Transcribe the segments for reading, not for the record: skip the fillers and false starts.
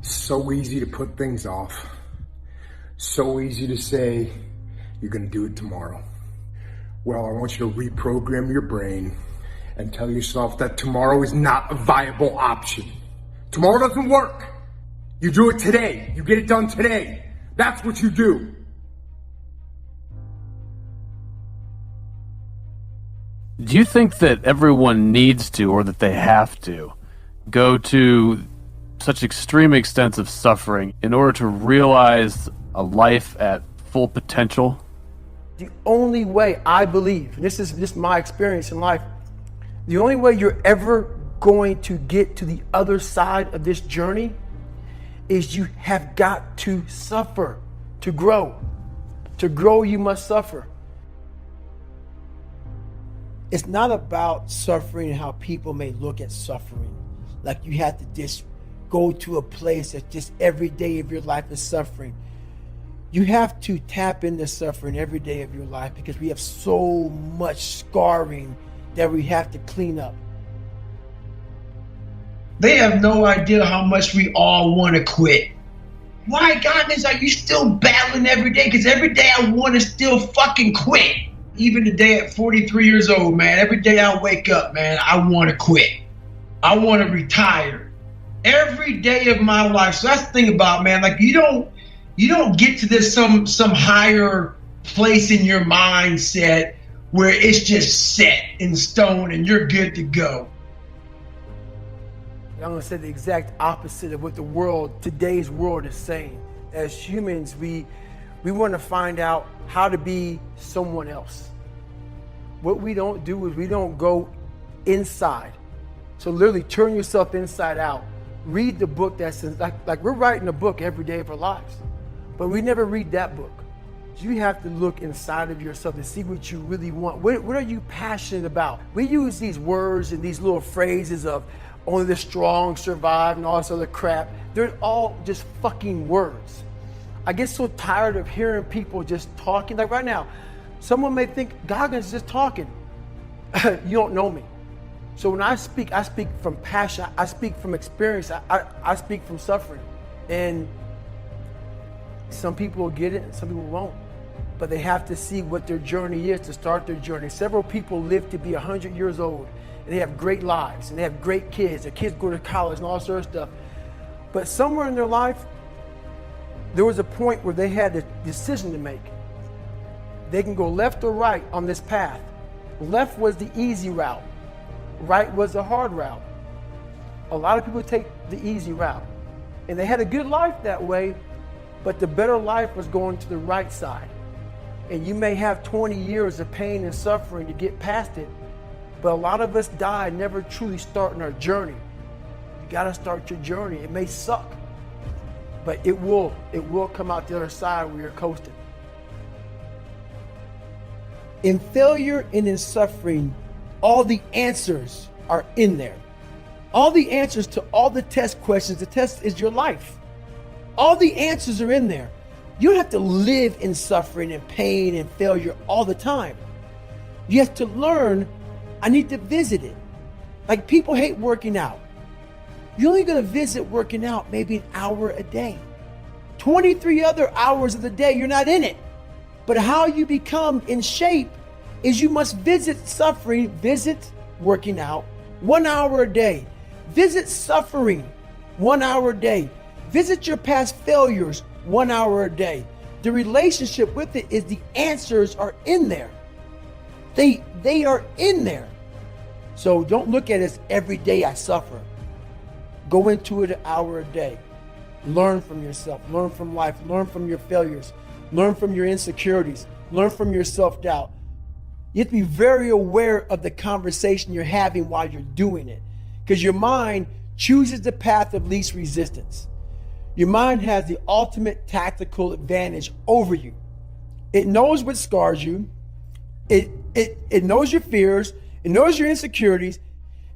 So easy to put things off. So easy to say, you're going to do it tomorrow. Well, I want you to reprogram your brain and tell yourself that tomorrow is not a viable option. Tomorrow doesn't work. You do it today. You get it done today. That's what you do. Do you think that everyone needs to, or that they have to, go to such extreme extents of suffering in order to realize a life at full potential? The only way, I believe, and this is just my experience in life, the only way you're ever going to get to the other side of this journey is you have got to suffer to grow. To grow, you must suffer. It's not about suffering and how people may look at suffering. Like you have to just go to a place that just every day of your life is suffering. You have to tap into suffering every day of your life because we have so much scarring that we have to clean up. They have no idea how much we all want to quit. Why, Goggins, are you still battling every day? Because every day I want to still fucking quit. Even today at 43 years old, man, every day I wake up, man, I want to quit. I want to retire. Every day of my life. So that's the thing about, man, like you don't get to this some higher place in your mindset where it's just set in stone and you're good to go. I'm going to say the exact opposite of what today's world is saying. As humans, we want to find out how to be someone else. What we don't do is we don't go inside. So literally turn yourself inside out. Read the book that's like we're writing a book every day of our lives, but we never read that book. You have to look inside of yourself to see what you really want. What are you passionate about? We use these words and these little phrases of only the strong survive and all this other crap. They're all just fucking words. I get so tired of hearing people just talking. Like right now, someone may think Goggins is just talking. You don't know me. So when I speak from passion. I speak from experience. I speak from suffering. And some people will get it and some people won't. But they have to see what their journey is to start their journey. Several people live to be 100 years old. And they have great lives. And they have great kids. Their kids go to college and all sort of stuff. But somewhere in their life, there was a point where they had a decision to make. They can go left or right on this path. Left was the easy route. Right was the hard route. A lot of people take the easy route. And they had a good life that way, but the better life was going to the right side. And you may have 20 years of pain and suffering to get past it, but a lot of us die never truly starting our journey. You gotta start your journey. It may suck, but it will come out the other side where you're coasting. In failure and in suffering, all the answers are in there. All the answers to all the test questions. The test is your life. All the answers are in there. You don't have to live in suffering and pain and failure all the time. You have to learn, I need to visit it. Like people hate working out. You're only gonna visit working out maybe an hour a day. 23 other hours of the day, you're not in it. But how you become in shape is you must visit suffering, visit working out 1 hour a day. Visit suffering 1 hour a day. Visit your past failures 1 hour a day. The relationship with it is the answers are in there. They are in there. So don't look at it as every day I suffer. Go into it an hour a day. Learn from yourself, learn from life, learn from your failures, learn from your insecurities, learn from your self-doubt. You have to be very aware of the conversation you're having while you're doing it, because your mind chooses the path of least resistance. Your mind has the ultimate tactical advantage over you. It knows what scars you. It knows your fears. It knows your insecurities.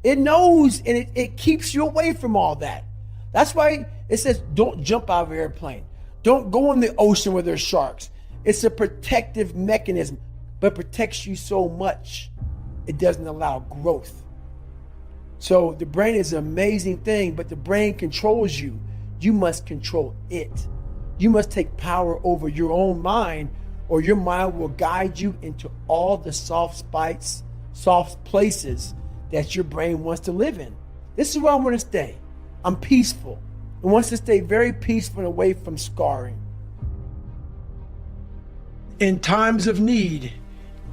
It knows, and it keeps you away from all that. That's why it says don't jump out of an airplane. Don't go in the ocean where there's sharks. It's a protective mechanism, but protects you so much, it doesn't allow growth. So the brain is an amazing thing, but the brain controls you. You must control it. You must take power over your own mind, or your mind will guide you into all the soft places that your brain wants to live in. This is where I want to stay. I'm peaceful. I want to stay very peaceful and away from scarring. In times of need,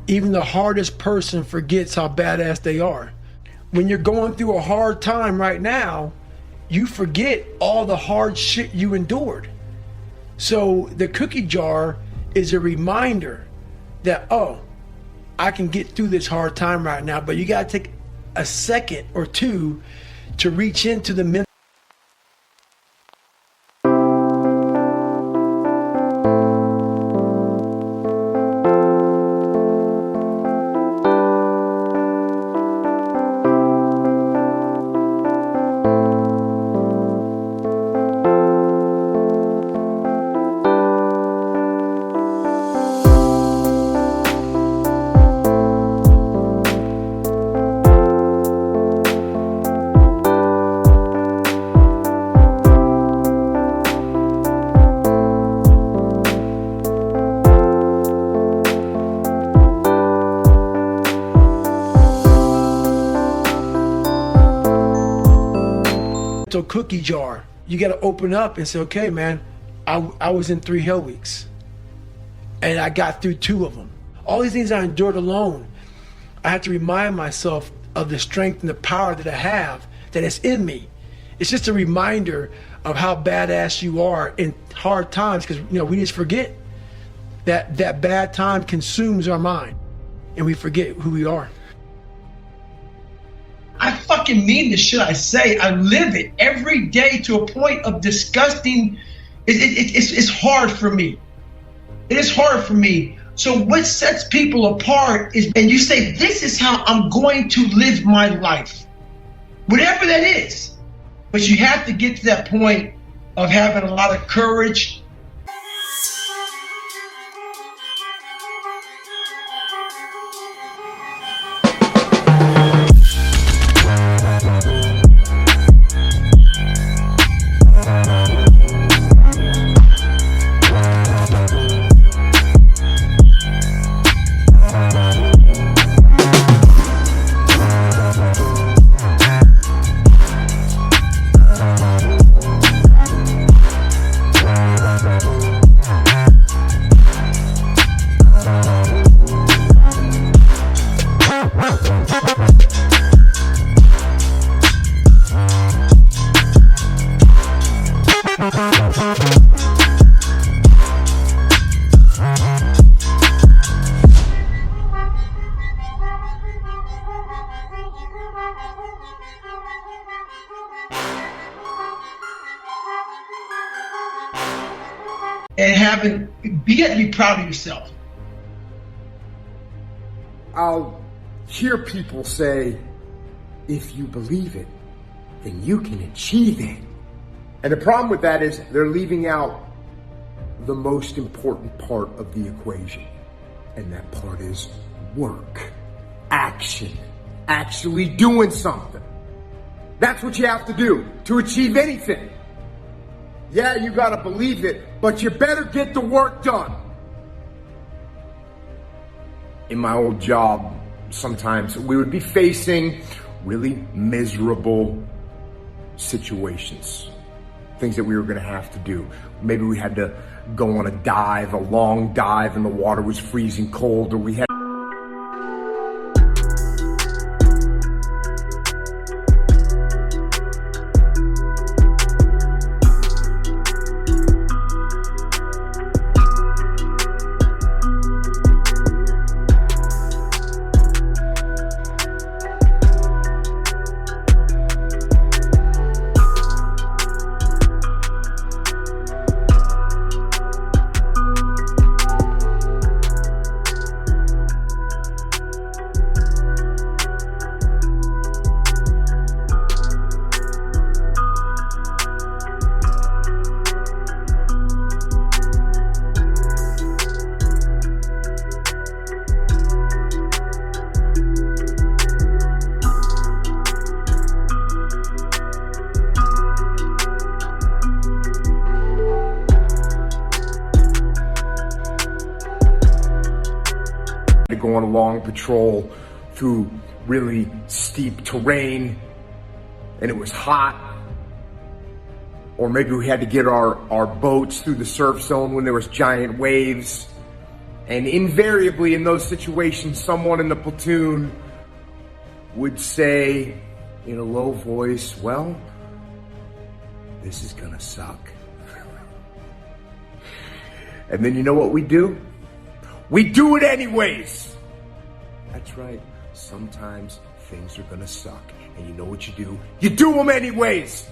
even the hardest person forgets how badass they are. When you're going through a hard time right now, you forget all the hard shit you endured. So the cookie jar is a reminder that, oh, I can get through this hard time right now, but you got to take a second or two to reach into the mental. Cookie jar. You got to open up and say, okay, man, I was in 3 hell weeks and I got through 2 of them. All these things I endured alone. I have to remind myself of the strength and the power that I have, that is in me. It's just a reminder of how badass you are in hard times, because we just forget that bad time consumes our mind and we forget who we are. I fucking mean the shit I say. I live it every day to a point of disgusting. It's hard for me. It is hard for me. So what sets people apart is, and you say, this is how I'm going to live my life. Whatever that is. But you have to get to that point of having a lot of courage. And be proud of yourself. I'll hear people say, if you believe it, then you can achieve it. And the problem with that is they're leaving out the most important part of the equation. And that part is work, action, actually doing something. That's what you have to do to achieve anything. Yeah, you gotta believe it, but you better get the work done. In my old job, sometimes we would be facing really miserable situations. Things that we were gonna have to do. Maybe we had to go on a long dive, and the water was freezing cold, or we had go on a long patrol through really steep terrain and it was hot. Or maybe we had to get our boats through the surf zone when there was giant waves. And invariably in those situations, someone in the platoon would say in a low voice, well, this is gonna suck. And then you know what we do? We do it anyways. That's right. Sometimes things are gonna suck. And you know what you do? You do them anyways.